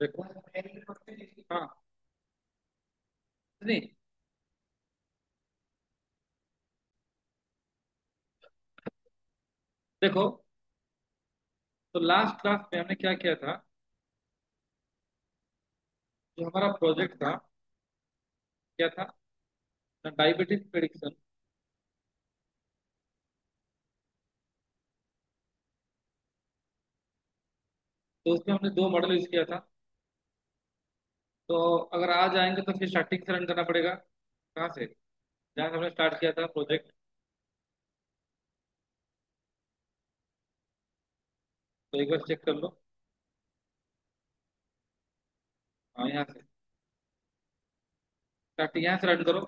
देखो। हाँ। नहीं। देखो, तो लास्ट क्लास में हमने क्या किया था, जो हमारा प्रोजेक्ट था, क्या था, डायबिटीज प्रिडिक्शन। तो उसमें हमने दो मॉडल यूज किया था। तो अगर आज आएंगे तो फिर स्टार्टिंग से रन करना पड़ेगा। कहाँ से, जहाँ से हमने स्टार्ट किया था प्रोजेक्ट। तो एक बार चेक कर लो। हाँ, यहाँ से स्टार्टिंग, यहाँ से रन करो।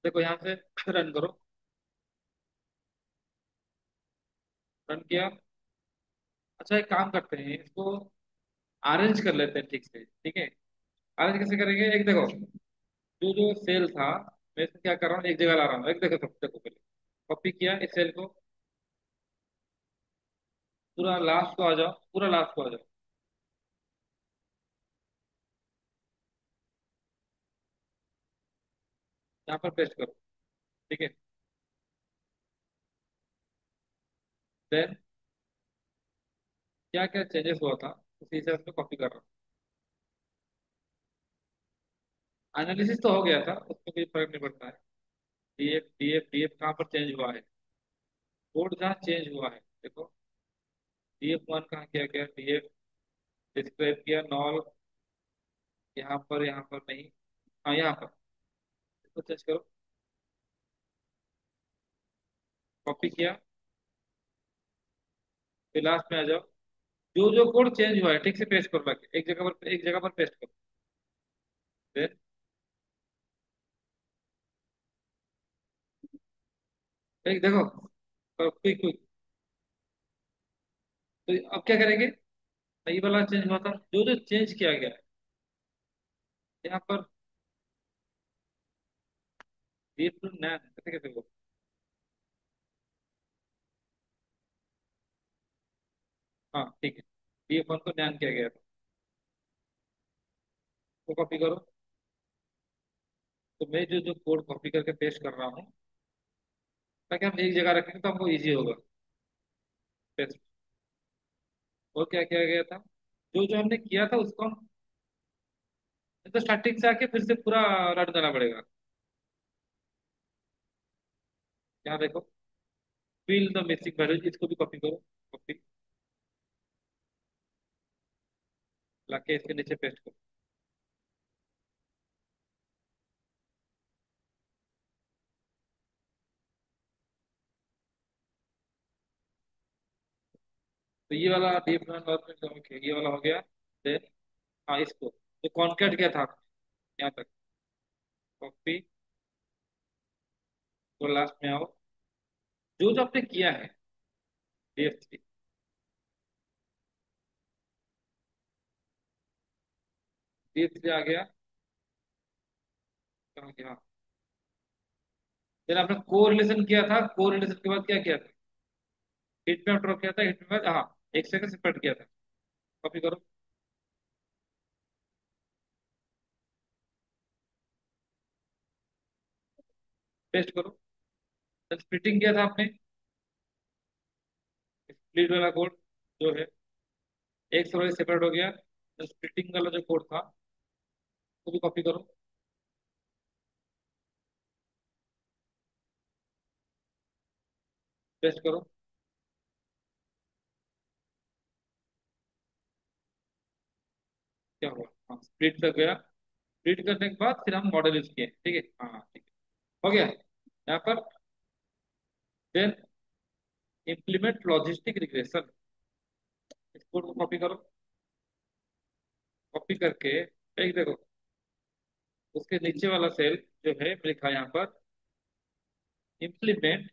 देखो, यहाँ से रन करो। रन किया। अच्छा, एक काम करते हैं, इसको अरेंज कर लेते हैं ठीक से, ठीक है। अरेंज कैसे करेंगे, एक देखो, जो जो सेल था, मैं इसको क्या कर रहा हूँ, एक जगह ला रहा हूँ। एक देखो, सब देखो, पहले कॉपी किया इस सेल को, पूरा लास्ट को आ जाओ, पूरा लास्ट को आ जाओ। यहाँ पर पेस्ट करो, ठीक है। देन क्या क्या चेंजेस हुआ था, उसी हिसाब से कॉपी कर रहा हूँ। एनालिसिस तो हो गया था, उसमें कोई फर्क नहीं पड़ता है। डीएफ डीएफ डीएफ कहाँ पर चेंज हुआ है, कोड जहाँ चेंज हुआ है, देखो। डीएफ वन कहाँ किया गया, डीएफ डिस्क्राइब किया नॉल, यहाँ पर नहीं। हाँ, यहाँ पर इसको चेंज करो। कॉपी किया, फिर लास्ट में आ जाओ। जो जो कोड चेंज हुआ है ठीक से पेस्ट करो, लाके एक जगह पर पेस्ट करो। फिर एक देखो, क्विक क्विक। तो अब क्या करेंगे, ये वाला चेंज हुआ था, जो जो चेंज किया गया है यहाँ पर, ये तो नया कैसे कैसे हुआ। हाँ, ठीक है। ये वन को ध्यान किया गया था, तो कॉपी करो। तो मैं जो जो कोड कॉपी करके पेस्ट कर रहा हूँ, ताकि हम एक जगह रखेंगे तो हमको इजी होगा पेस्ट। और क्या किया गया था, जो जो हमने किया था उसको हम, तो स्टार्टिंग से आके फिर से पूरा रन करना पड़ेगा। यहाँ देखो, फिल द मिसिंग वैल्यूज, इसको भी कॉपी करो। कॉपी, लाके इसके नीचे पेस्ट करो। तो ये वाला डीप लर्निंग, ये वाला हो गया। देन, हाँ, इसको जो कॉन्कैट किया था यहाँ तक, कॉपी, तो लास्ट में आओ, जो जो आपने किया है, DF3, DF3 आ गया। कहाँ गया, हाँ। फिर आपने कोरिलेशन किया था, कोरिलेशन के बाद क्या किया था, हिट मैप ड्रॉ किया था, हिट मैप, हाँ, एक सेकंड सेपरेट किया था। कॉपी करो, पेस्ट करो। स्प्लिटिंग किया था आपने, स्प्लिट वाला कोड जो है, एक से सेपरेट हो गया। स्प्लिटिंग वाला जो कोड था, वो भी कॉपी करो, पेस्ट करो। क्या हुआ, हाँ, स्प्लिट कर गया। स्प्लिट करने के बाद फिर हम मॉडल यूज किए, ठीक है, हाँ ठीक है, हो गया यहाँ पर। देन इम्प्लीमेंट लॉजिस्टिक रिग्रेशन, इस कोड को कॉपी करो। कॉपी करके, एक देखो, उसके नीचे वाला सेल जो है लिखा है यहाँ पर, इम्प्लीमेंट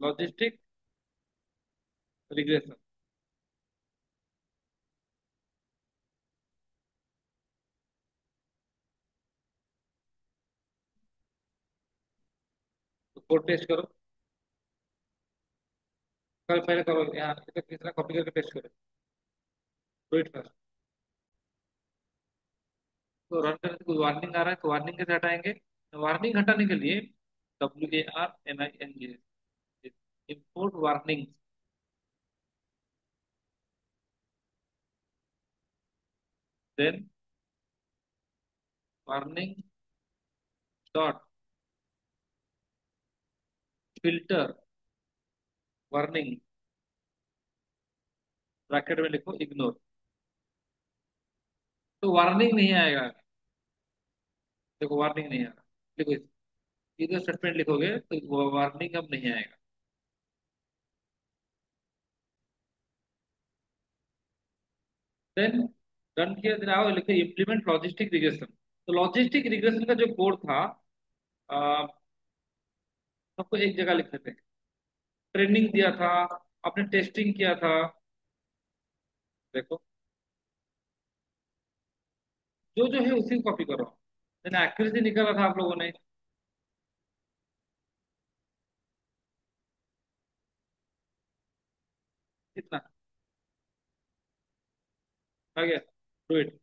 लॉजिस्टिक रिग्रेशन। तो कोड पेस्ट करो। कल पहले करो, यहाँ कितना कॉपी करके पेस्ट करो। वेट कर। तो रन करने से कोई वार्निंग आ रहा है तो वार्निंग कैसे हटाएंगे? वार्निंग हटाने के लिए WARNING, import warning. Then warning dot filter warning, bracket में लिखो इग्नोर। तो वार्निंग नहीं आएगा। देखो वार्निंग नहीं आ रहा। देखो इधर स्टेटमेंट लिखोगे तो वो वार्निंग अब नहीं आएगा। देन रन किया, देन आओ लिखो इम्प्लीमेंट लॉजिस्टिक रिग्रेशन। तो लॉजिस्टिक रिग्रेशन का जो कोड था, आ, सबको एक जगह लिख देते हैं। ट्रेनिंग दिया था, आपने टेस्टिंग किया था। देखो जो जो है उसी को कॉपी करो। देन एक्यूरेसी निकाला था आप लोगों ने कितना? आ गया। Do it.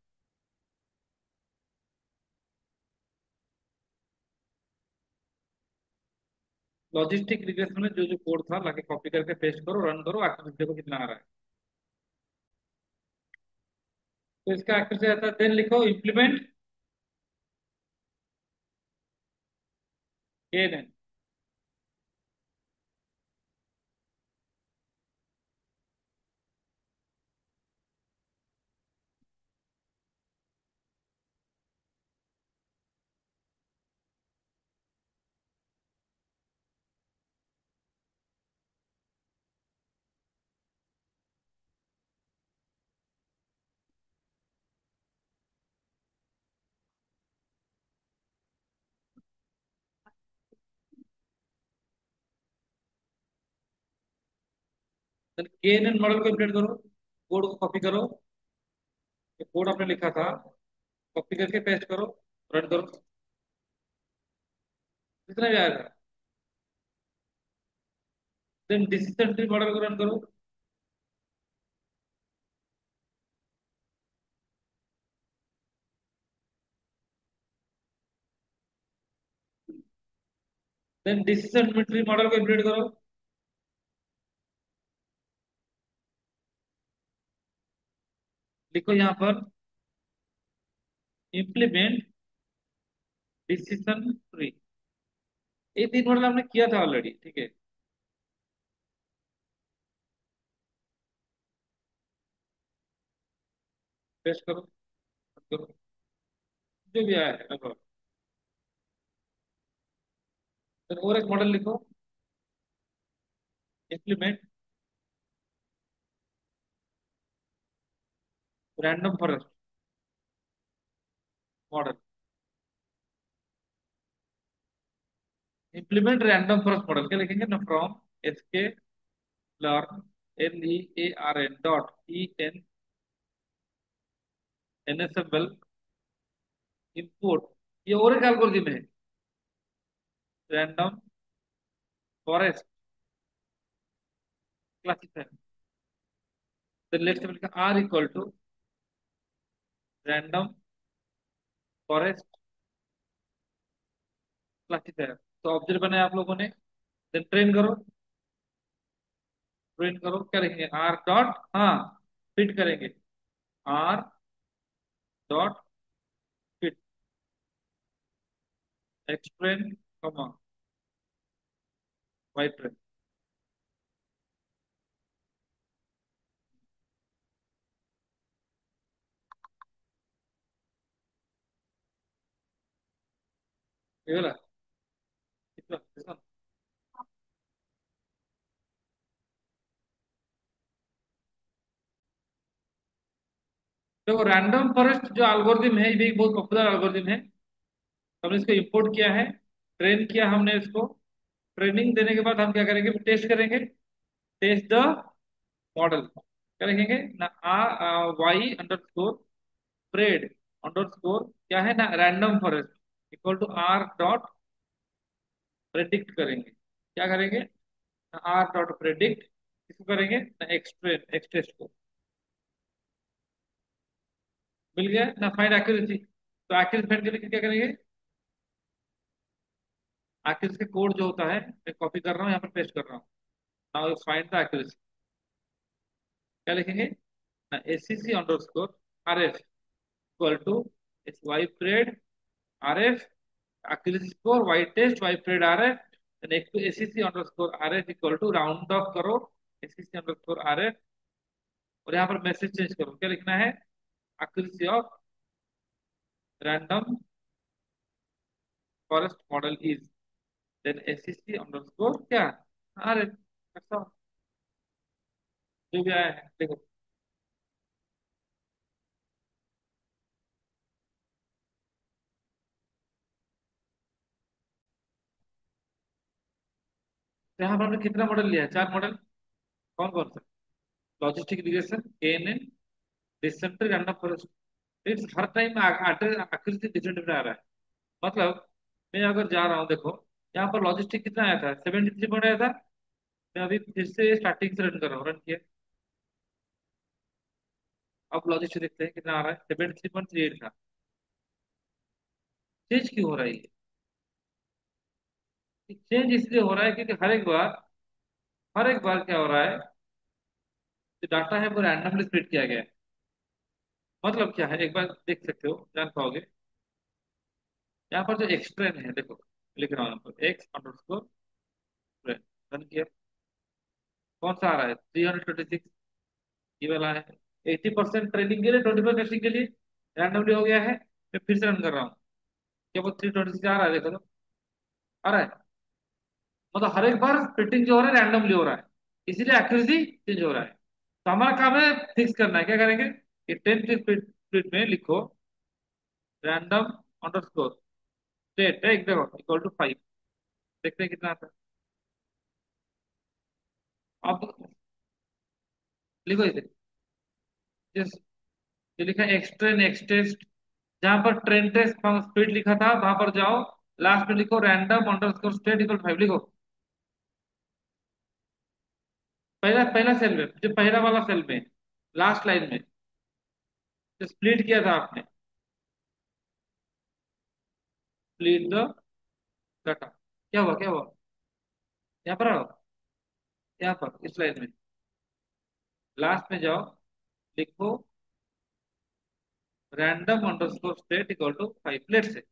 लॉजिस्टिक रिग्रेशन में जो जो कोड था लाके कॉपी करके पेस्ट करो, रन करो, एक्यूरेसी देखो कितना आ रहा है। तो इसका एक्यूरेसी आता है। देन लिखो implement KNN। Then KNN model को इंप्लीमेंट करो, कोड को कॉपी करो। जो कोड आपने लिखा था कॉपी करके पेस्ट करो, रन करो, जितना भी आएगा। देन डिसीजन ट्री मॉडल को रन करो। देन डिसीजन ट्री मॉडल को इंप्लीमेंट करो। लिखो यहाँ पर इम्प्लीमेंट डिसीजन ट्री। ये तीन मॉडल हमने किया था ऑलरेडी, ठीक है। पेस्ट करो, रन करो, जो भी आया है लगभग। देन और एक मॉडल लिखो, implement random forest model. Implement random forest model क्या लिखेंगे ना, from SK learn LEARN dot ENSML import. ये और एक एल्गोरिथम है, रैंडम फॉरेस्ट क्लासिफायर। तो नेक्स्ट में लिखा R equal to random forest classifier. तो ऑब्जेक्ट बनाए आप लोगों ने। देन ट्रेन करो, ट्रेन करो क्या लिखेंगे, R डॉट, हाँ, फिट करेंगे, R डॉट फिट एक्सट्रेन कमा वाई ट्रेन। ये वाला कितना कितना? देखो रैंडम फॉरेस्ट जो एल्गोरिथम है ये भी एक बहुत पॉपुलर एल्गोरिथम है। हमने इसको इंपोर्ट किया है, ट्रेन किया हमने इसको। ट्रेनिंग देने के बाद हम क्या करेंगे, टेस्ट करेंगे, टेस्ट द मॉडल। क्या लिखेंगे ना, Y_, प्रेड अंडरस्कोर क्या है ना, random forest equal to R dot predict करेंगे। क्या करेंगे ना, R डॉट प्रेडिक्ट किसको करेंगे ना, एक्सट्रेन एक्सटेस्ट को। मिल गया ना, फाइंड एक्यूरेसी। तो एक्यूरेसी फाइंड करने के लिए क्या करेंगे? एक्यूरेसी का कोड जो होता है, मैं कॉपी कर रहा हूँ, यहाँ पर पेस्ट कर रहा हूँ। Now find the accuracy. क्या लिखेंगे? ACC underscore R F equal to Y pred R F, accuracy score y test y pred rf, then acc underscore rf equal to round off करो acc underscore rf, और यहाँ पर message change करो। क्या लिखना है? accuracy of random forest model is, then acc underscore क्या, rf। ऐसा जो भी आया है देखो। तो यहाँ पर हमने कितना मॉडल लिया है? 4 मॉडल। कौन कौन सा? Logistic regression, KNN, decision tree, random forest. It's हर टाइम accuracy डिफरेंट डिफरेंट आ रहा है। मतलब मैं अगर जा रहा हूँ, देखो यहाँ पर लॉजिस्टिक कितना आया था? 73 पॉइंट आया था। मैं अभी फिर से स्टार्टिंग से रन कर रहा हूँ, रन किया। अब लॉजिस्टिक देखते हैं कितना आ रहा है। 73.38 था। चेंज क्यों हो रहा है ये? चेंज इसलिए हो रहा है क्योंकि हर एक बार क्या हो रहा है, जो डाटा है वो रैंडमली स्प्लिट किया गया है। मतलब क्या है, एक बार देख सकते हो, जान पाओगे। यहाँ पर जो एक्सट्रेन है, देखो लिख रहा हूँ यहाँ पर एक्स अंडरस्कोर रन किया। कौन सा आ रहा है? 326। ये वाला है। 80% ट्रेनिंग के लिए, 20% टेस्टिंग के लिए रैंडमली हो गया है। मैं फिर से रन कर रहा हूँ। क्या वो 326 आ रहा है? देखो तो आ रहा है। मतलब हर एक बार स्प्लिटिंग जो हो रहा है रैंडमली हो रहा है, इसीलिए एक्यूरेसी चेंज हो रहा है। तो हमारा काम है फिक्स करना है। क्या करेंगे कि 10 के स्प्लिट स्प्लिट में लिखो रैंडम अंडरस्कोर स्टेट है, देखो इक्वल टू 5। देखते हैं कितना आता है। अब लिखो इसे। Yes, ये लिखा है एक्सट्रेन एक्सटेस्ट। जहां पर ट्रेन टेस्ट स्पीड लिखा था वहां पर जाओ, लास्ट में लिखो रैंडम अंडरस्कोर स्टेट इक्वल 5 लिखो। पहला पहला सेल में, जो पहला वाला सेल में, लास्ट लाइन में जो स्प्लिट किया था आपने, स्प्लिट द डाटा। क्या हुआ? क्या हुआ? यहाँ पर आओ, यहाँ पर इस लाइन में लास्ट में जाओ, लिखो random underscore state equal to 5 लेट से।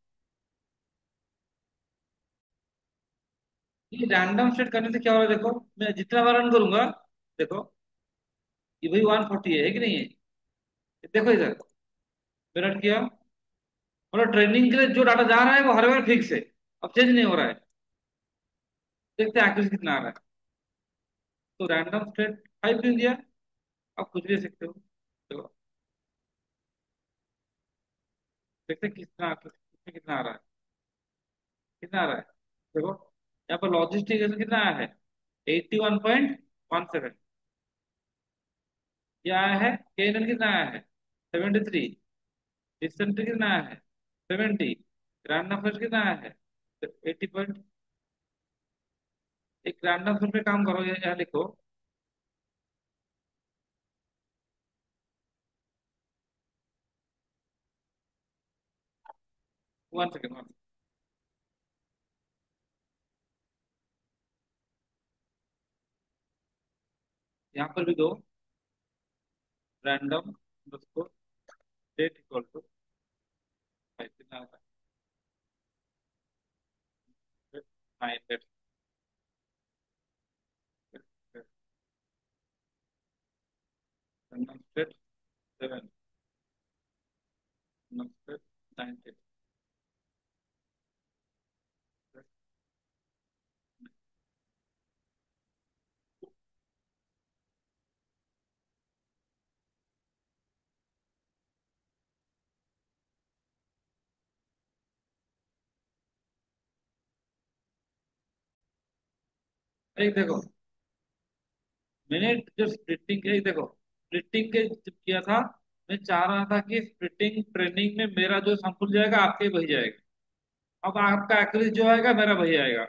ये रैंडम स्टेट करने से क्या हो रहा है? देखो मैं जितना बार रन करूंगा, देखो ये वही 140 है कि नहीं है? देखो इधर मैं रन किया, मतलब ट्रेनिंग के लिए जो डाटा जा रहा है वो हर बार फिक्स है, अब चेंज नहीं हो रहा है। देखते हैं एक्यूरेसी कितना आ रहा है। तो रैंडम स्टेट 5 क्यों दिया? आप कुछ भी दे सकते हो। देखो देखते हैं कितना कितना आ रहा है। कितना आ रहा है? देखो यहाँ पर लॉजिस्टिक कितना आया है? 81.17। ये आया है। KNN कितना आया है? 73। डिसेंट्री कितना आया है? 70। ग्रांड नंबर कितना आया है? 80 पॉइंट। एक ग्रांड नंबर पे काम करो, ये यहाँ लिखो। 1 सेकेंड, 1। यहाँ पर भी दो रैंडम उसको डेट इक्वल टू 5 कितना आता है? 9। Random state 7, random state 9। एक देखो, मैंने जो स्प्लिटिंग के, देखो स्प्लिटिंग के जब किया था, मैं चाह रहा था कि स्प्लिटिंग ट्रेनिंग में मेरा जो सैंपल जाएगा आपके वही जाएगा। अब आपका एक्यूरेसी जो आएगा मेरा वही आएगा।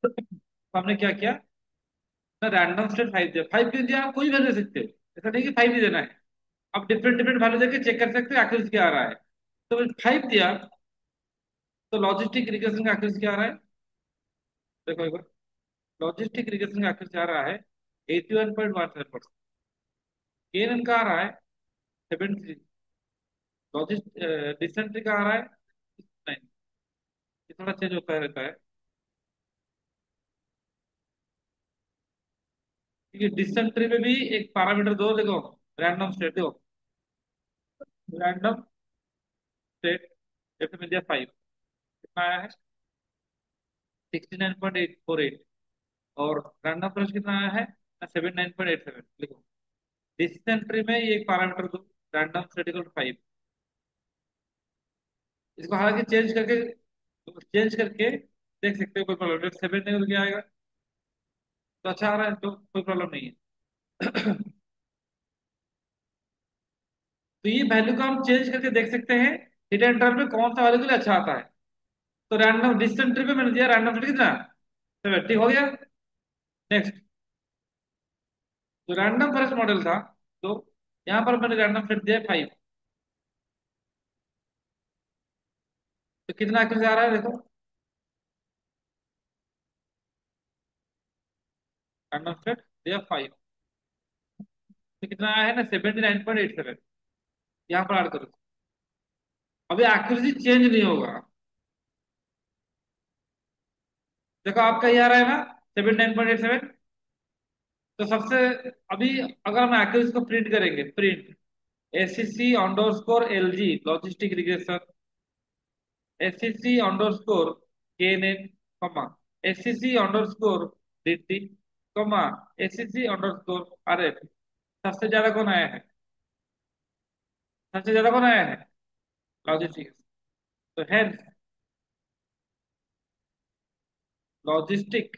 तो हमने क्या किया ना, रैंडम स्टेट 5 दिया। 5 क्यों दिया? आप कोई भी दे सकते हो, ऐसा नहीं कि 5 ही देना है। अब डिफरेंट डिफरेंट वैल्यू देके चेक कर सकते हैं एक्यूरेसी क्या आ रहा है। तो 5 दिया, तो लॉजिस्टिक रिग्रेशन का एक्यूरेसी क्या आ रहा है? देखो एक बार, लॉजिस्टिक रिग्रेशन का एक्यूरेसी आ रहा है 81.17%। केएनएन का आ रहा है 73। लॉजिस्ट डिसेंट्री का आ रहा है 9। ये थोड़ा चेंज होता रहता है, क्योंकि डिसेंट्री में भी एक पैरामीटर दो, देखो रैंडम स्टेट, देखो रैंडम स्टेट जैसे मिल दिया 5, कितना आया है 69.848। और रैंडम फॉरेस्ट कितना आया है 79.87। लिखो डिसेंट्री में ये एक पैरामीटर दो, रैंडम स्टेट इक्वल 5। इसको हालांकि चेंज करके देख सकते हो, कोई प्रॉब्लम 7 नहीं, तो क्या आएगा? तो अच्छा आ रहा है, तो कोई प्रॉब्लम नहीं है। तो ये वैल्यू को हम चेंज करके देख सकते हैं हिट एंड रन में कौन सा वैल्यू के लिए अच्छा आता है। तो रैंडम डिस्टेंस ट्री पे मैंने दिया रैंडम फिट कितना 70 हो गया। नेक्स्ट, तो रैंडम फॉरेस्ट मॉडल था, तो यहाँ पर मैंने रैंडम फिट दिया 5। तो कितना एक्यूरेसी आ रहा है देखो, रैंडम फिट दिया 5, तो कितना आया है ना 79.87। यहाँ पर ऐड करो, अभी एक्यूरेसी चेंज नहीं होगा। देखो आपका ये आ रहा है ना 79.87। तो सबसे, अभी अगर हम एक्यूरेसी को प्रिंट करेंगे, print SCC under score LG logistic regression, SCC under score KNN, कमा एससीसी अंडर स्कोर डीटी, कमा एससीसी अंडर स्कोर आरएफ। सबसे ज्यादा कौन आया है? सबसे ज्यादा कौन आया है? लॉजिस्टिक। तो hence logistic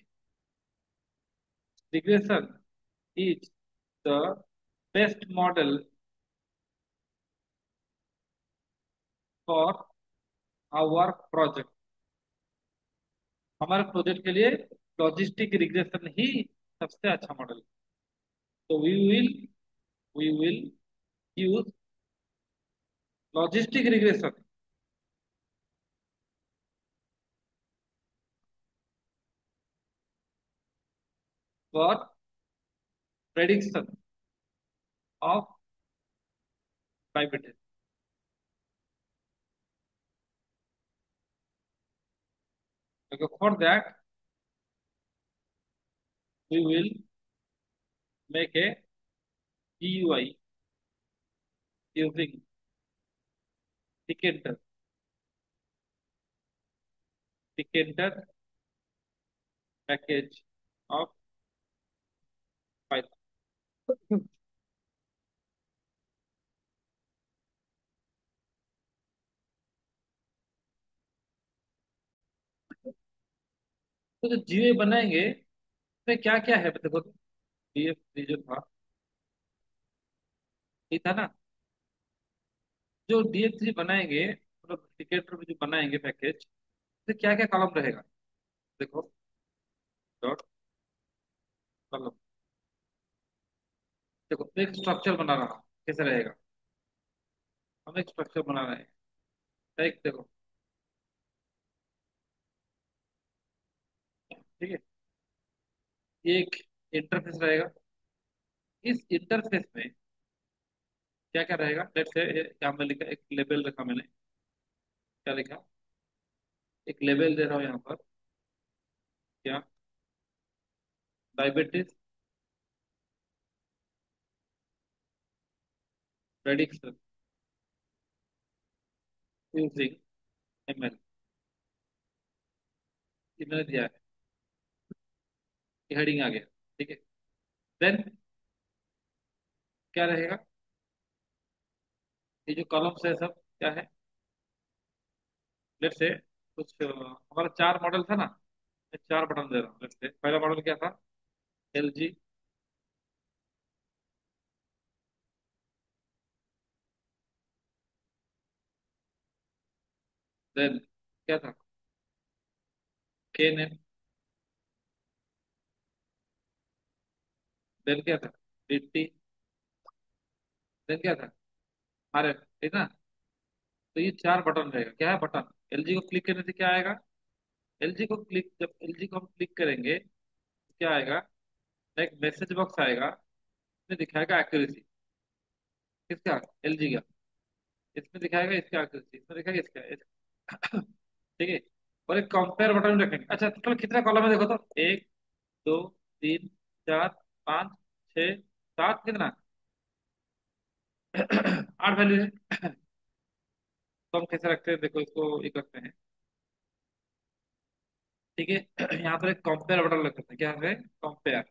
regression is the best model for our project. हमारे प्रोजेक्ट के लिए लॉजिस्टिक रिग्रेशन ही सबसे अच्छा मॉडल। तो we will use logistic regression for prediction of diabetes. Okay, for that we will make a GUI using Tkinter, Tkinter package of Python. तो जो GUI बनाएंगे उसमें क्या क्या है देखो तो, DF3 जो था, ये था ना, जो DF3 बनाएंगे मतलब टिकेटर में जो बनाएंगे पैकेज, तो क्या क्या कॉलम रहेगा? देखो, डॉट कॉलम। देखो मैं एक स्ट्रक्चर बना रहा हूँ, कैसे रहेगा? हम एक स्ट्रक्चर बना रहे हैं, एक देखो, ठीक है, ये एक इंटरफेस रहेगा। इस इंटरफेस में क्या क्या रहेगा? लेट्स से यहाँ में लिखा, एक लेबल रखा मैंने, क्या लिखा, एक लेबल दे रहा हूँ यहाँ पर, क्या, डायबिटीज प्रेडिक्शन यूजिंग एमएल, ये मैंने दिया है, ये हेडिंग आ गया, ठीक है। देन क्या रहेगा? ये जो कॉलम्स है सब क्या है? लेट्स से कुछ हमारा 4 मॉडल था ना, मैं 4 बटन दे रहा हूँ। लेट्स से पहला मॉडल क्या था? L G. देन क्या था? KNN। देन क्या था? DT। देन क्या था? अरे ठीक ना। तो ये चार बटन रहेगा, क्या है बटन। एलजी को क्लिक करने से क्या आएगा। एलजी को क्लिक, जब एलजी को हम क्लिक करेंगे तो क्या आएगा। एक मैसेज बॉक्स आएगा, इसमें दिखाएगा एक्यूरेसी किसका, एलजी का। इसमें दिखाएगा इसका एक्यूरेसी, इसमें दिखाएगा इसका। ठीक है। और एक कंपेयर बटन रखेंगे। अच्छा टोटल कितना कॉलम है देखो तो, एक, दो, तीन, चार, पाँच, छः, सात, कितना। 8 वैल्यू है। तो हम कैसे रखते हैं देखो, इसको एक रखते हैं। ठीक है। यहाँ पर एक कंपेयर बटन रख सकते हैं, क्या है कंपेयर।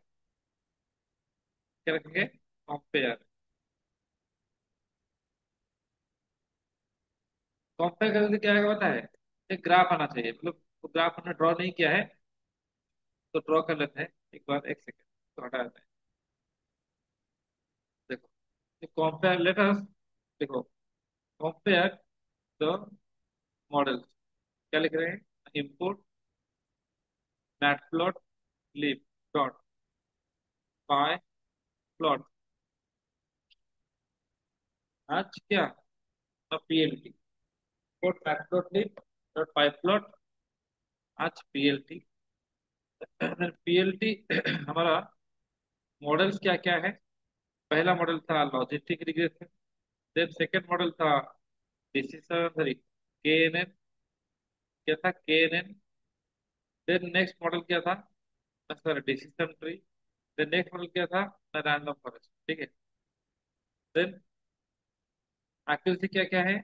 क्या रखेंगे, कंपेयर। कंपेयर करने से क्या आएगा पता है। एक ग्राफ आना चाहिए, मतलब ग्राफ हमने ड्रॉ नहीं किया है, तो ड्रॉ कर लेते हैं एक बार, एक सेकेंड तो हटा देते हैं। देखो कंपेयर, लेट अस, देखो कंपेयर द मॉडल। क्या लिख रहे हैं, import matplotlib dot pyplot. आज क्या, PLT, import matplotlib dot pyplot. आज पीएलटी। पीएलटी हमारा मॉडल्स क्या क्या है। पहला मॉडल था logistic regression, then second model था डिसीजन, सॉरी केएनएन, क्या था केएनएन। देन नेक्स्ट मॉडल क्या था, sir decision tree. Then next model क्या था, रैंडम फॉरेस्ट। ठीक है। देन एक्यूरेसी क्या क्या है,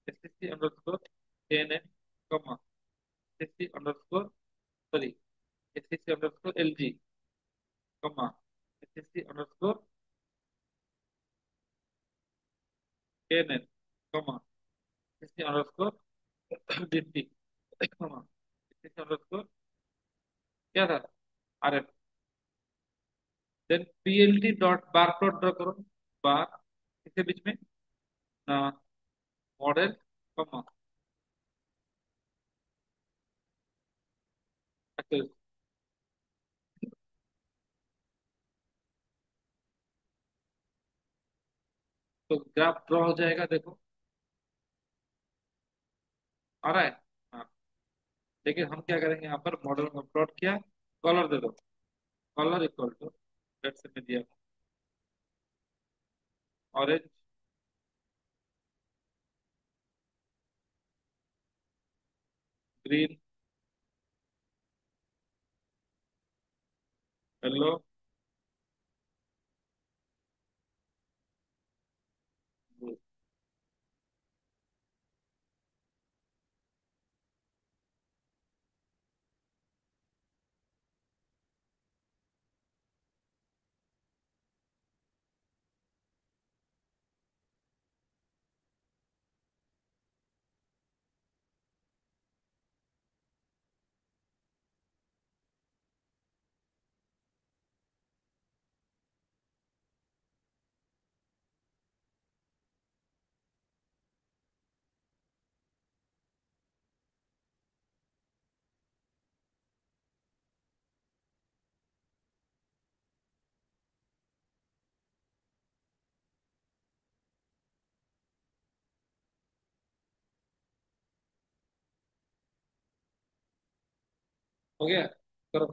SSC underscore KNN, comma SSC underscore, sorry SSC underscore LG, comma SSC underscore KNN, comma SSC underscore DT, comma SSC underscore क्या था RF. Then PLT dot bar plot draw करो, bar इसके बीच में model, comma accuracy. तो graph draw हो जाएगा देखो, आ रहा है। हाँ। लेकिन हम क्या करेंगे, यहाँ पर मॉडल में प्लॉट किया, कलर दे दो, colour equal to, let's say मैं दिया ऑरेंज, ग्रीन, येलो, ब्लू। हो गया, करो।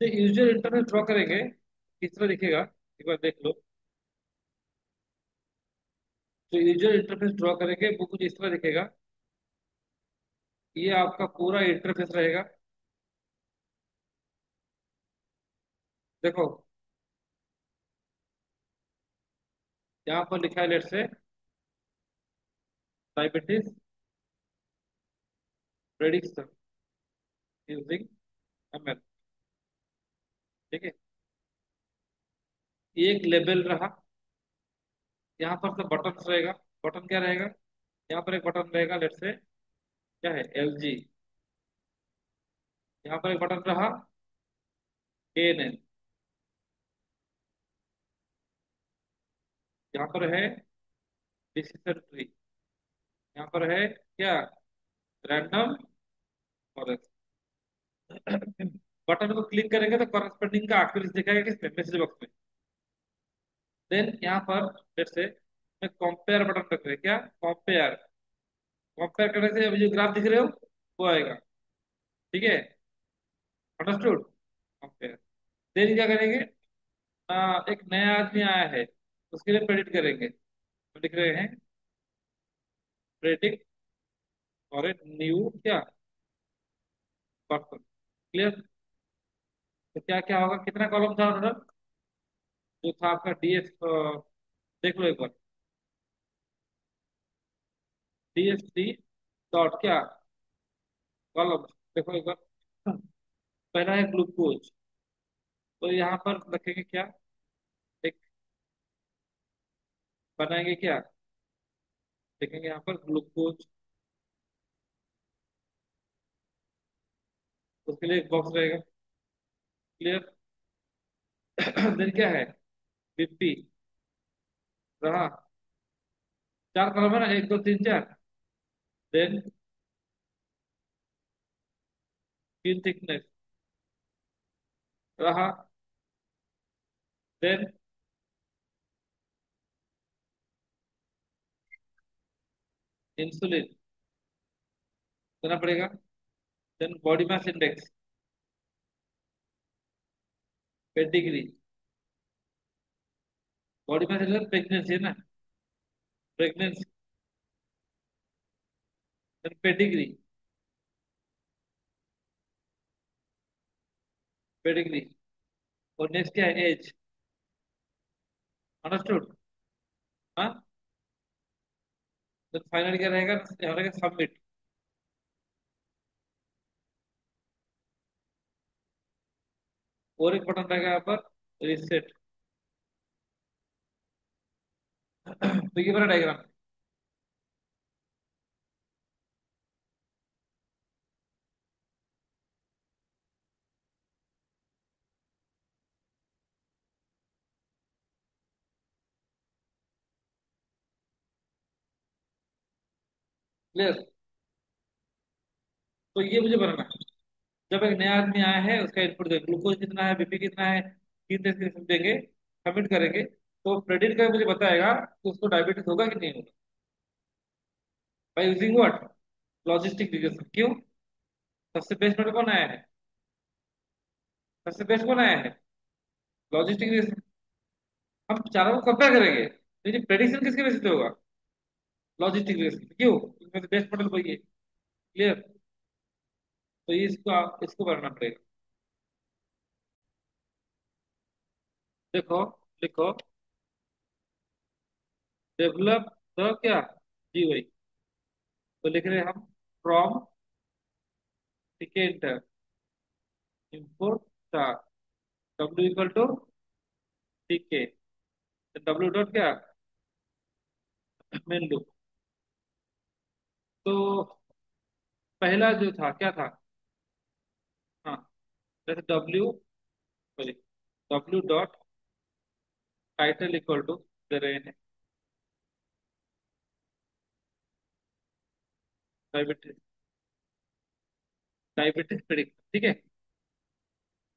तो यूजर इंटरफेस ड्रॉ करेंगे, किस तरह दिखेगा एक बार देख लो। तो यूजर इंटरफेस ड्रॉ करेंगे वो कुछ इस तरह दिखेगा। ये आपका पूरा इंटरफेस रहेगा। देखो यहाँ पर लिखा है, लेट से डायबिटीज प्रेडिक्शन यूजिंग एमएल। ठीक है। ये एक लेबल रहा। यहाँ पर तो बटन रहेगा, बटन क्या रहेगा, यहाँ पर एक बटन रहेगा, लेट से क्या है एलजी। यहाँ पर एक बटन रहा एएनएन। यहाँ पर है डिसीजन ट्री। यहाँ पर है क्या, रैंडम फॉरेस्ट। बटन को क्लिक करेंगे तो करस्पॉन्डिंग का आखिरी दिखाएगा किसमें, मैसेज बॉक्स में। देन यहाँ पर फिर से मैं कंपेयर बटन रख रहे क्या, कंपेयर। कंपेयर करने से अभी जो ग्राफ दिख रहे हो वो आएगा। ठीक है, अंडरस्टूड। कंपेयर। देन क्या करेंगे, एक नया आदमी आया है, उसके लिए प्रेडिक्ट करेंगे, तो लिख रहे हैं प्रेडिक्ट और ए न्यू क्या पर्सन। क्लियर। तो क्या क्या होगा, कितना कॉलम था टोटल जो था आपका डीएस, देख लो एक बार। डीएस डी डॉट क्या कॉलम, देखो एक बार। पहला है ग्लूकोज, तो यहाँ पर रखेंगे क्या, एक बनाएंगे क्या, देखेंगे यहाँ पर ग्लूकोज, उसके लिए एक बॉक्स रहेगा। क्लियर। देन क्या है, बीपी रहा, चार कॉलम है ना, एक दो तीन चार। देन स्किन थिकनेस रहा। देन इंसुलिन देना पड़ेगा। Then body mass index, pedigree, body mass index pregnancy है ना, प्रेगनेंसी। Then pedigree, pedigree. और नेक्स्ट क्या है, एज। अंडरस्टूड। हाँ। देन फाइनल क्या रहेगा, यहाँ रहेगा सबमिट। और एक बटन रहेगा यहाँ पर, रिसेट। तो ये बड़ा डायग्राम। क्लियर। तो ये मुझे बनाना है। जब एक नया आदमी आया है, उसका इनपुट देंगे, ग्लूकोज कितना है, बीपी कितना है, तीन दिन देंगे, सबमिट करेंगे, तो प्रेडिक्ट करके मुझे बताएगा कि उसको डायबिटीज होगा कि नहीं होगा। By using what, logistic regression. क्यों, सबसे बेस्ट मॉडल कौन आया है, सबसे बेस्ट कौन आया है, लॉजिस्टिक रिग्रेशन। हम चारों को कंपेयर करेंगे, लेकिन प्रेडिक्शन किसके बेसिस पे होगा, लॉजिस्टिक रिग्रेशन। क्यों, इसमें से बेस्ट मॉडल वही है। क्लियर। तो ये इसको करना पड़ेगा। देखो, लिखो, डेवलप द क्या, जी वही। तो लिख रहे हैं हम, from tkinter import star, W equal to TK, W dot क्या, मेन लूप। तो पहला जो था क्या था, हाँ, जैसे W, sorry, W dot title equal to दे रहे हैं डायबिटीज, डायबिटीज प्रिडिक्ट। ठीक है।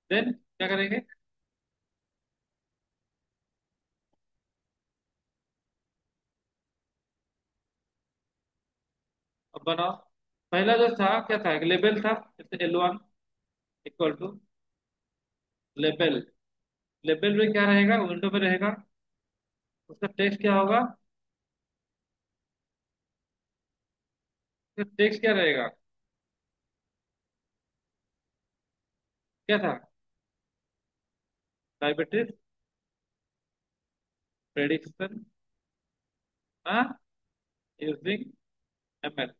देन क्या करेंगे, अब बनाओ। पहला जो था क्या था, एक लेबल था, जैसे L1 equal to label. Label में क्या रहेगा, विंडो में रहेगा, उसका टेक्स्ट क्या होगा, उसका टेक्स्ट क्या रहेगा, क्या था, डायबिटीज प्रेडिक्शन, हाँ, यूजिंग ML।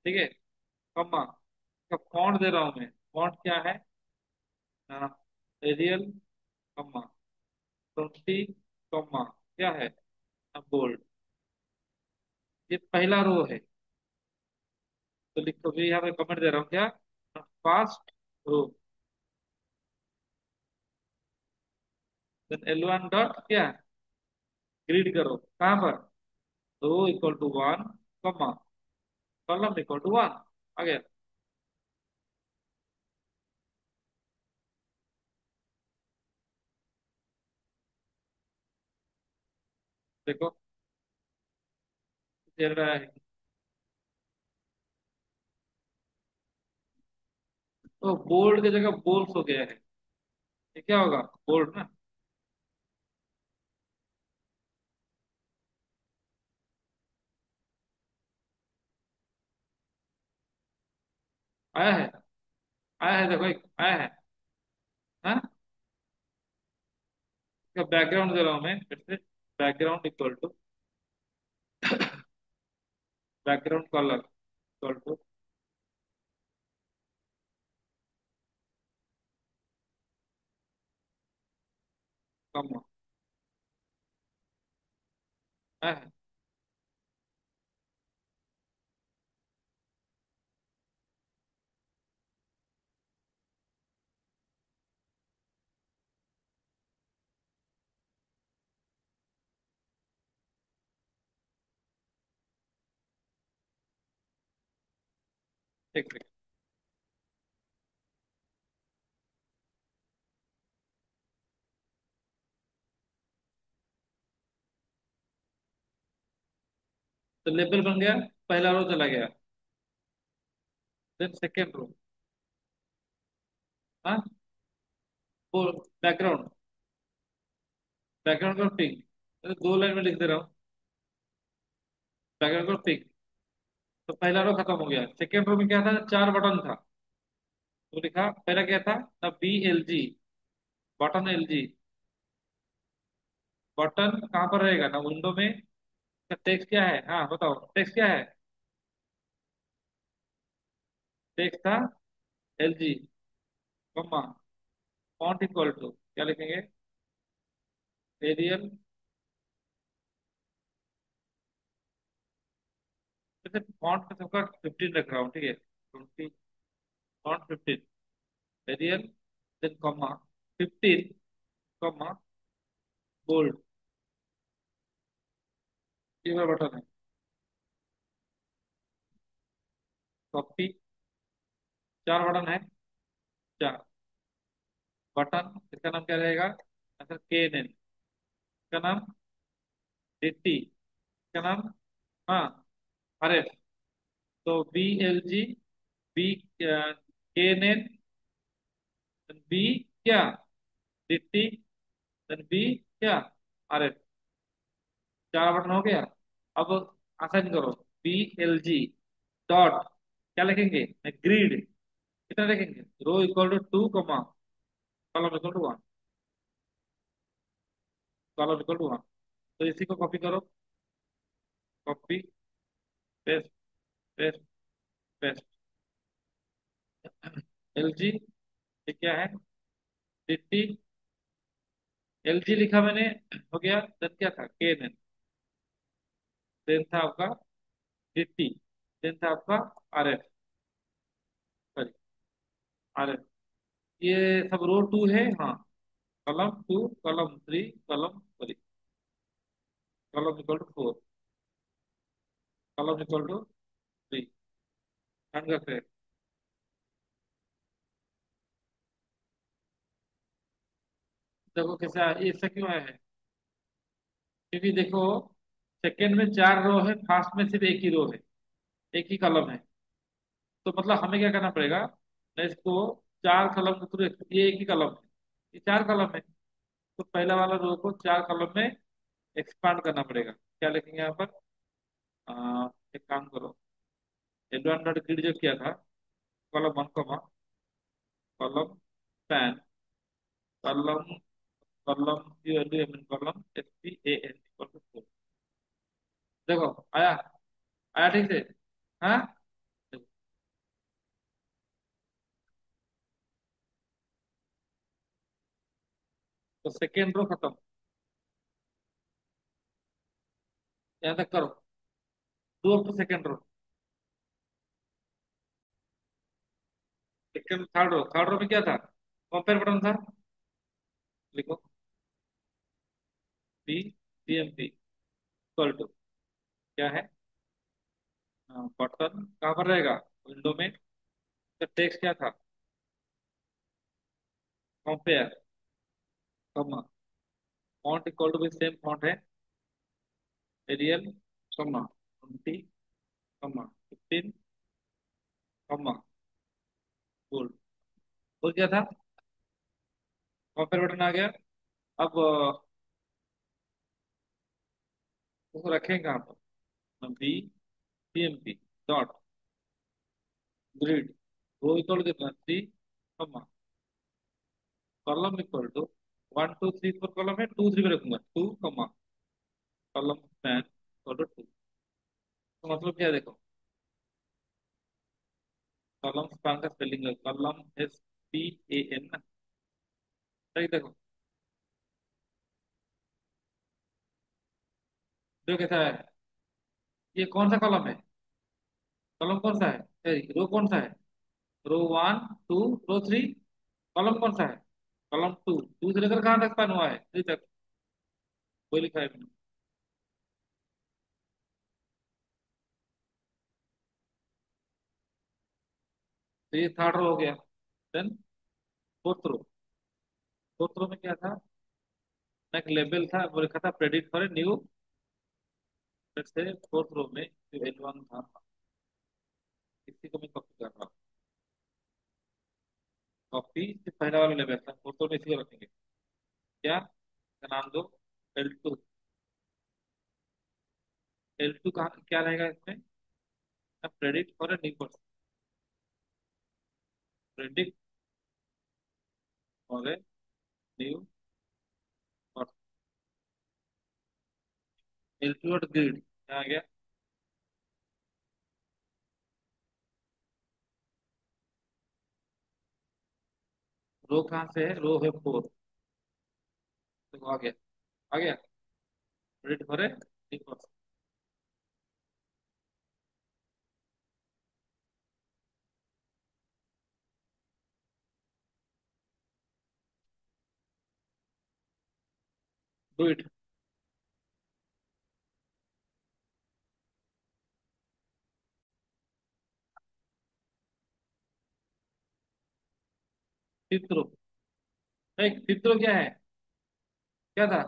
ठीक है, कॉमा, का फॉन्ट दे रहा हूं मैं, फॉन्ट क्या है, एरियल, कॉमा 20, कॉमा क्या है, बोल्ड। ये पहला रो है, तो लिखो भी, यहाँ पे कमेंट दे रहा हूँ क्या, first row. Then L1 dot क्या, ग्रीड करो कहाँ पर, row equal to 1, comma column equal to 1 आ गया। देखो चल रहा है। तो बोल्ड की जगह बोल्स हो गया है। ये क्या होगा? बोल्ड ना। आया है। आया है, देखो एक आया है। हाँ, इसका बैकग्राउंड दे रहा हूँ मैं फिर से। Background equal to background colour equal to कम। आया है। एक सेकंड। तो लेबल बन गया। पहला रो चला गया। Then second row. हाँ, वो बैकग्राउंड। बैकग्राउंड का पिक। दो लाइन में लिख दे रहा हूँ। बैकग्राउंड का पिक। तो पहला रो खत्म हो गया। सेकेंड रो में क्या था? चार बटन था। तो लिखा पहला क्या था? BLG। Button LG। बटन कहाँ पर रहेगा ना? विंडो में। टेक्स्ट क्या है? हाँ बताओ, टेक्स्ट क्या है? टेक्स्ट था LG, कॉमा, फॉन्ट इक्वल टू क्या लिखेंगे? एरियल। जैसे फॉन्ट का सबका 15 रख रहा हूँ, ठीक है? 20, font 15। Arial. Then comma, 15, comma, bold. ये वाला बटन है। कॉपी। चार बटन है। चार बटन। इसका नाम क्या रहेगा? Answer KNN। इसका नाम DT। इसका नाम, हाँ, RF। तो BLG, KNN, बी क्या, DT, बी क्या, RF। चार बटन हो गया। अब आसान करो। BLG डॉट क्या लिखेंगे? ग्रिड। कितना लिखेंगे? Row equal to 2, comma, column equal to 1। Column equal to 1। तो इसी को कॉपी करो। Copy, paste, paste, paste. LG, ये क्या है? DT। LG लिखा मैंने, हो गया। देन क्या था? KNN। देन था आपका DT। देन था आपका RF। Sorry, RF। ये सब रो 2 है, हाँ। Column 2, column 3, column 3, column equal to 4, column equal to 3। ध्यान रखते। देखो कैसे ये इससे क्यों आया है? क्योंकि देखो, सेकंड में चार रो है, फर्स्ट में सिर्फ एक ही रो है, एक ही कॉलम है। तो मतलब हमें क्या करना पड़ेगा ना इसको? चार कॉलम के थ्रू, ये एक ही कॉलम है, ये चार कॉलम है। तो पहला वाला रो को चार कॉलम में एक्सपांड करना पड़ेगा। क्या लिखेंगे यहाँ पर? एक काम करो। एडवांस डॉट ग्रिड जो किया था, column 1, comma, column pan, column, column column SPAN। देखो आया। आया ठीक से। हाँ। देखो, तो सेकेंड रो खत्म। यहाँ तक करो। दो up to second row. Second, third row में क्या था? कंपेयर बटन था। लिखो BCMP इक्वल टू क्या है? बटन कहाँ पर रहेगा? विंडो में। तो टेक्स्ट क्या था? Compare, comma, font equal to भी सेम फॉन्ट है। Arial comma 20 comma 15 comma gold. और क्या था? कंपेयर बटन आ गया। अब उसको रखें कहाँ पर? B PMP dot grid row equal कितना 3 comma column equal to 1 2 3 4 column है 2 3 पे रखूंगा 2 comma column span equal to 2। तो मतलब क्या है देखो, कॉलम स्पैन का स्पेलिंग है कॉलम SPAN ना। सही देखो, जो कैसा है, ये कौन सा कॉलम है? कॉलम कौन सा है, रो कौन सा है? रो 1 2 रो 3। कॉलम कौन सा है? कॉलम 2। 2 से लेकर कहाँ तक स्पैन हुआ है? 3 तक। कोई लिखा है मैंने। तो ये थर्ड रो हो गया। Then fourth row. Fourth row में क्या था? एक लेबल था, वो लिखा था प्रेडिक्ट फॉर ए न्यू। फिर से फोर्थ रो में जो L1 था, इसी को मैं कॉपी कर रहा हूँ। कॉपी से पहला वाला लेवल था, फोर्थ रो में इसी को रखेंगे। क्या इसका नाम दो? L2। L2 कहाँ क्या रहेगा इसमें? Predict for a new person. Predict for a new person. L2 dot grid क्या आ गया? रो कहाँ से है? रो है 4। तो आ गया। आ गया predict for a new person. Do it. Fifth row. नहीं, फिफ्थ रो क्या है? क्या था?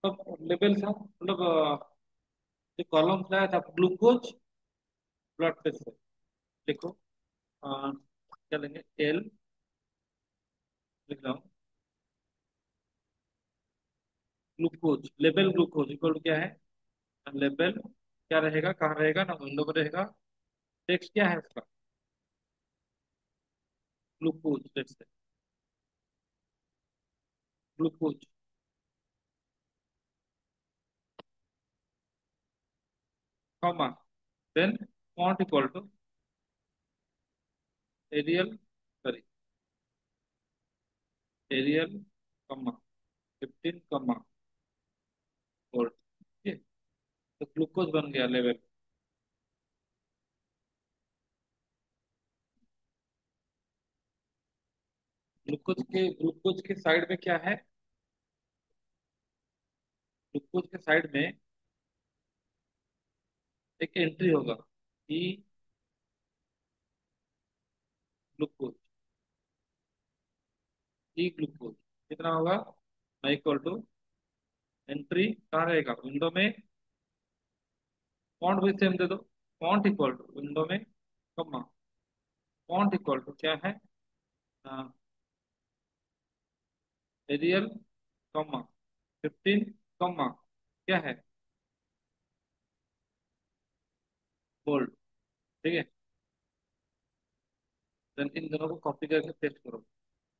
तो लेवल था मतलब जो कॉलम लाया था ग्लूकोज ब्लड प्रेशर। देखो क्या लेंगे? एल लिख रहा हूँ। ग्लूकोज लेवल ग्लूकोज इक्वल क्या है? लेवल क्या रहेगा, कहाँ रहेगा ना, विंडो में रहेगा। टेक्स्ट क्या है उसका? ग्लूकोज टेक्स्ट है। Glucose comma then font equal to Arial, sorry Arial comma 15 comma bold. ठीक है, तो ग्लूकोज बन गया लेवल। ग्लूकोज के साइड में क्या है? ग्लूकोज के साइड में एक एंट्री होगा ई ग्लूकोज। ई ग्लूकोज कितना होगा? इक्वल टू एंट्री कहाँ रहेगा? विंडो में। फॉन्ट भी सेम दे दो। फॉन्ट इक्वल टू विंडो में कम्मा फॉन्ट इक्वल टू क्या है? एरियल कम्मा 15 कम्मा क्या है? बोल्ड। ठीक है, देन इन दोनों को कॉपी करके पेस्ट करो।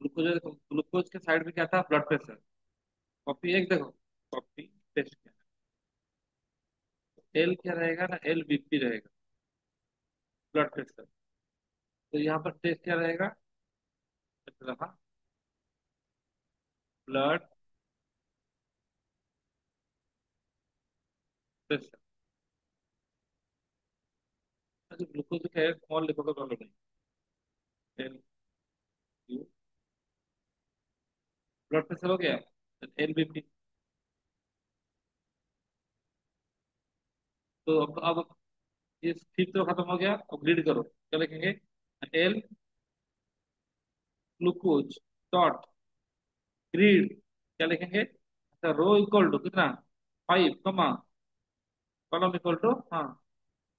ग्लूकोज ग्लूकोज के साइड में क्या था? Blood pressure. कॉपी एक देखो, कॉपी पेस्ट किया। एल क्या रहेगा ना, LBP रहेगा, ब्लड प्रेशर। तो यहाँ पर टेस्ट क्या रहेगा? रहा ब्लड प्रेशर। ग्लूकोज का है स्मॉल लिखोगे प्रॉब्लम नहीं। LU ब्लड प्रेशर हो गया। LBP। तो अब ये फिफ्थ तो खत्म हो गया, अब ग्रिड करो। क्या लिखेंगे? एल ग्लूकोज डॉट ग्रिड क्या लिखेंगे? अच्छा रो इक्वल टू कितना? Five comma column equal to हाँ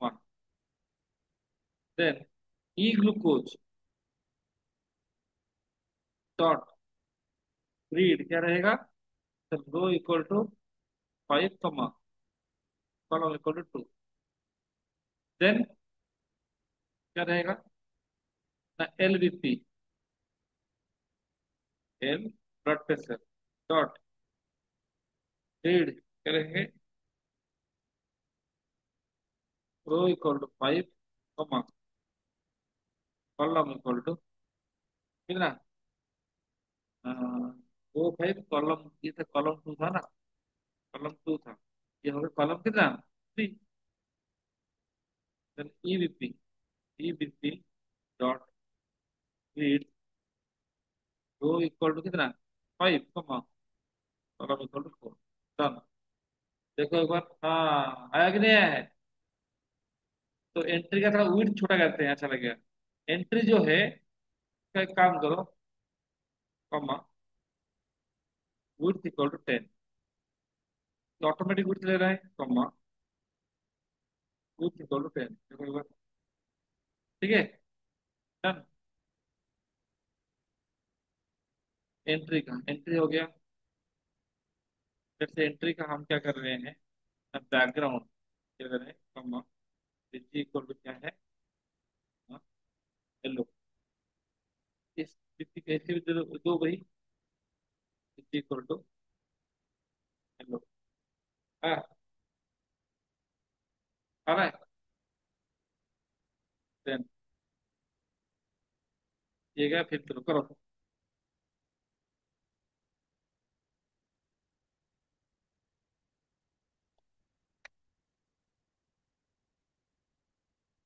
one. Then E glucose dot read क्या रहेगा, row equal to five comma column equal to two. Then क्या रहेगा ना, LVP L blood pressure dot read क्या रहेंगे, row equal to five comma column equal to कितना, वो फाइव कॉलम, ये था कॉलम टू था ना, कॉलम टू था, ये होगा कॉलम कितना three. Then EBP dot read row equal to कितना five comma column equal to four. Done. देखो एक बार, हाँ आया कि नहीं आया है। तो एंट्री का थोड़ा विड्थ छोटा करते हैं, अच्छा लगेगा। एंट्री जो है का एक काम करो, comma width equal to ten, तो ऑटोमेटिक विड्थ ले रहा है, comma width equal to ten. देखो एक बार, ठीक है। डन। एंट्री का एंट्री हो गया। जैसे एंट्री का हम क्या कर रहे हैं, बैकग्राउंड क्या कर रहे हैं, कॉमा इक्वल टू क्या है, हेलो। इस स्थिति कैसे भी दो भाई, इक्वल टू हेलो। हाँ आ रहा है। देन ये गया, फिर शुरू करो।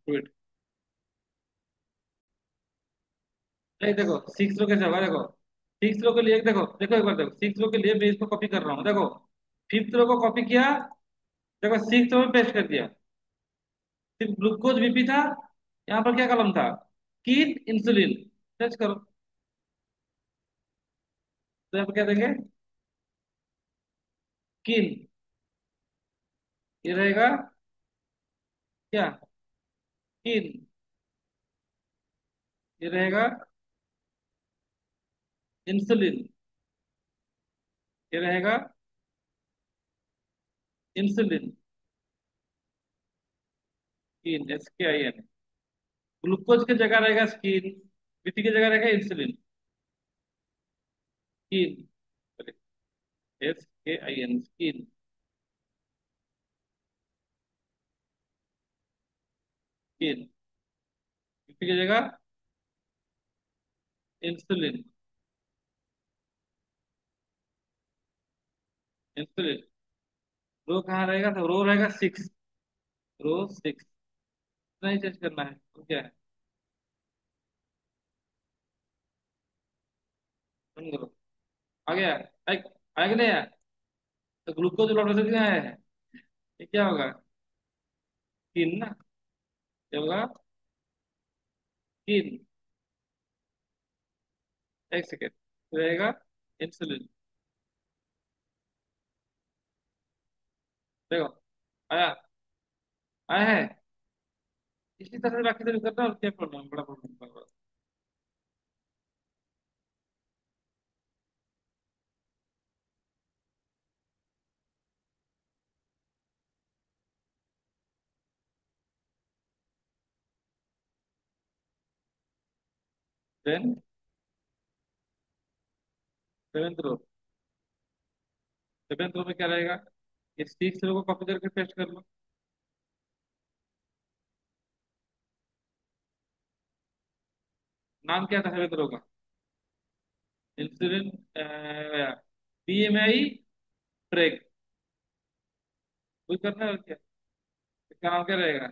Quit। नहीं देखो सिक्स रो कैसे होगा, देखो सिक्स रो के लिए देखो, देखो एक बार देखो, सिक्स रो के लिए मैं इसको कॉपी कर रहा हूँ, देखो फिफ्थ रो को कॉपी किया, देखो सिक्स रो में पेस्ट कर दिया। फिर ग्लूकोज बीपी था, यहाँ पर क्या कलम था, कीन इंसुलिन, सर्च करो। तो यहाँ पर क्या देंगे, कीन, ये रहेगा क्या, कीन, ये रहेगा इंसुलिन, ये रहेगा इंसुलिन, कीन SKIN। ग्लूकोज की जगह रहेगा स्कीन, बीपी की जगह रहेगा इंसुलिन, कीन, SKIN स्कीन, कीन, बीपी की जगह इंसुलिन, इंसुलिन। रो कहाँ रहेगा, तो रो रहेगा सिक्स, रो सिक्स। नहीं चेंज करना है तो क्या है, बंद करो। आ गया, आ गया नहीं आया, तो ग्लूकोज ब्लड प्रेशर कितना आया है, ये क्या होगा, तीन ना, ये होगा तीन। एक सेकेंड रहेगा इंसुलिन, देखो आया, आया है। इसी तरह से बाकी तो करना, और क्या प्रॉब्लम, बड़ा प्रॉब्लम। देन सेवेंथ रो, सेवेंथ रो में क्या रहेगा, इस सिक्स रो को कॉपी करके पेस्ट कर लो। नाम क्या था सेवेंथ रो का, इंसुलिन BMI ट्रैक, कोई करना है और क्या, इसका नाम क्या रहेगा,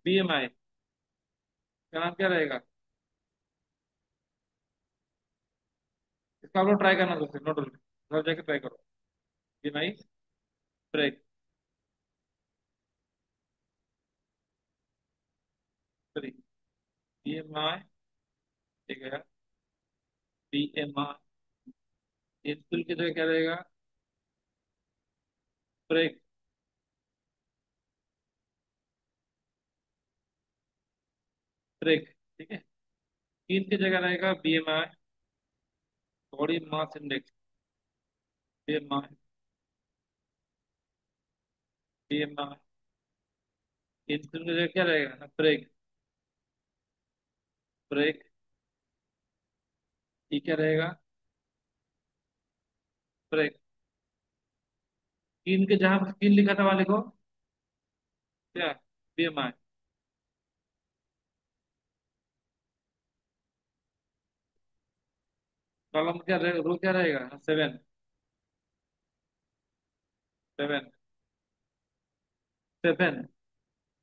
BMI, इसका नाम क्या रहेगा, इसका आप लोग ट्राई करना, दोस्तों नोट, घर जाके ट्राई करो, BMI ट्रैक, सॉरी BMI, ठीक है, BMI, इंसुलिन की जगह क्या रहेगा, ब्रेक। ब्रेक। ठीक है। तीन की जगह रहेगा BMI, body mass index. BMI। BMI। Insulin की जगह क्या रहेगा ना, ब्रेक। ब्रेक। ठीक क्या रहेगा? ब्रेक। तीन के जहां तीन लिखा था वाले को क्या? BMI। कॉलम क्या रहेगा, रो क्या रहेगा? 7। 7। 7।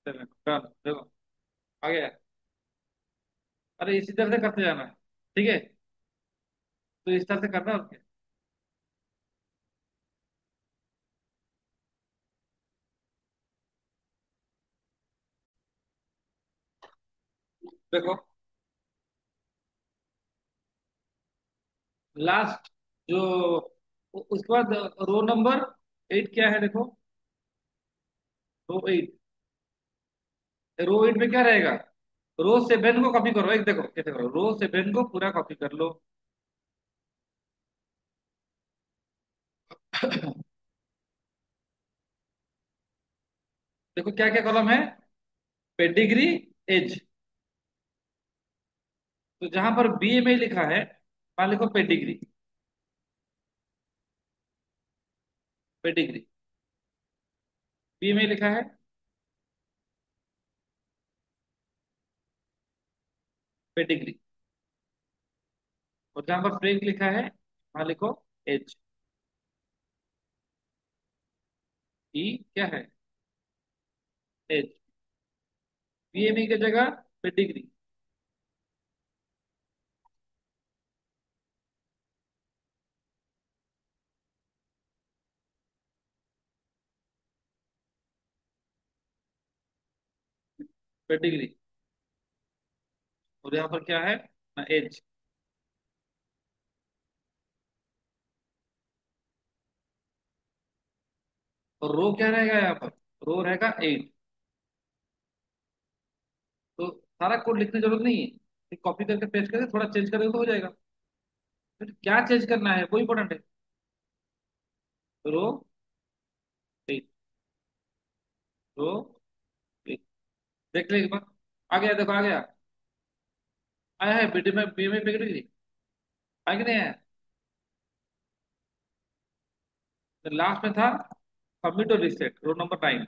7 डन। देखो आ गया। अरे इसी तरह से करते जाना है। ठीक है। तो इस तरह से करना है और क्या। देखो लास्ट जो उसके बाद रो नंबर 8 क्या है देखो। रो 8। रो 8 में क्या रहेगा? रो 7 को कॉपी करो, एक देखो कैसे करो, रो 7 को पूरा कॉपी कर लो। देखो क्या क्या कॉलम है। पेडिग्री। एज। तो जहां पर BMI लिखा है वहां लिखो पेडिग्री। पेडिग्री। BMI लिखा है पेडिग्री। और जहां पर फ्रेक लिखा है वहां लिखो एज। ई क्या है? एज। BMI की जगह पेडिग्री। पेडिग्री। और यहाँ पर क्या है ना, एज। और रो क्या रहेगा यहाँ पर? रो रहेगा 8। तो सारा कोड लिखने की जरूरत नहीं है, कॉपी करके पेस्ट करके थोड़ा चेंज करेंगे तो हो जाएगा। फिर क्या चेंज करना है वो इंपॉर्टेंट है। रो 8। रो 8। देख ले एक बार। आ गया देखो, आ गया। आया है बीडी में, BMI पेडिग्री। आया कि नहीं आया? तो लास्ट में था सबमिट और रिसेट, रो नंबर 9।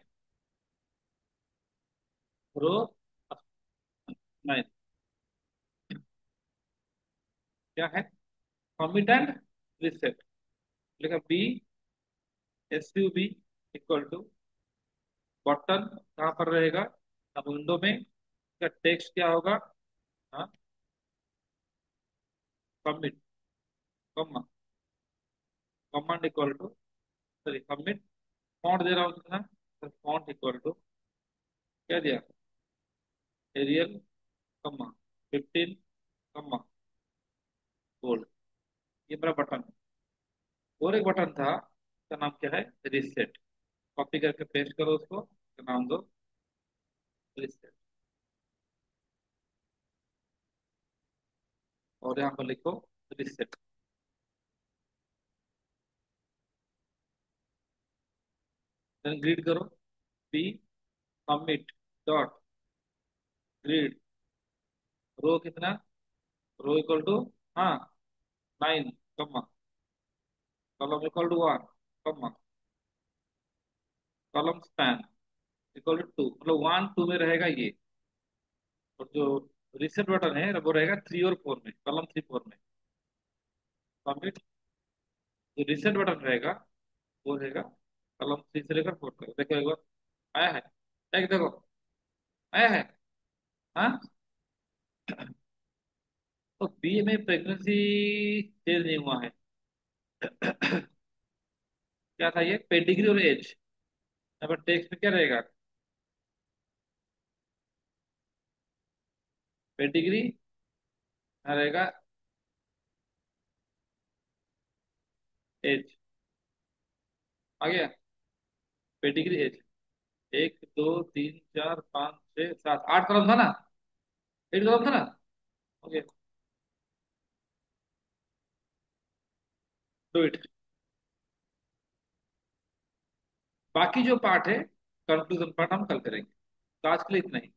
रो 9 क्या है? Submit and reset. लिखा BSUB इक्वल टू बटन कहाँ पर रहेगा? अब विंडो में इसका टेक्स्ट क्या होगा? हाँ, submit. Comma. Command equal to, sorry submit. Font दे रहा हूँ कितना? फॉन्ट इक्वल टू क्या दिया? एरियल। कम्मा। 15। कम्मा। बोल्ड। ये मेरा बटन। और एक बटन था, उसका नाम क्या है? रिसेट। कॉपी करके पेस्ट करो उसको, उसका नाम दो रिसेट। और यहाँ पर लिखो रिसेट। देन ग्रीड करो। B submit dot grid. Row कितना? रो इक्वल टू, हाँ, 9। Comma. Column equal to 1। Comma. Column span equal to 2, मतलब 1 2 में रहेगा ये। और जो रिसेट बटन है वो रहेगा 3 और 4 में, कॉलम 3 4 में। सबमिट। जो रिसेट बटन रहेगा वो रहेगा कॉलम 3 से लेकर 4 तक। देखो एक बार आया है, एक देखो आया है। हाँ। तो बी में प्रेगनेंसी चेंज नहीं हुआ है। क्या था ये? पेडिग्री और एज। यहाँ पर टेक्स्ट में क्या रहेगा? पेडिग्री रहेगा, एज। आ गया। Pedigree as. 1 2 3 4 5 6 7 8 कॉलम था ना? 8 कॉलम था ना? ओके। Do it. बाकी जो पार्ट है, कंक्लूजन पार्ट हम कल करेंगे, तो आज के लिए इतना ही।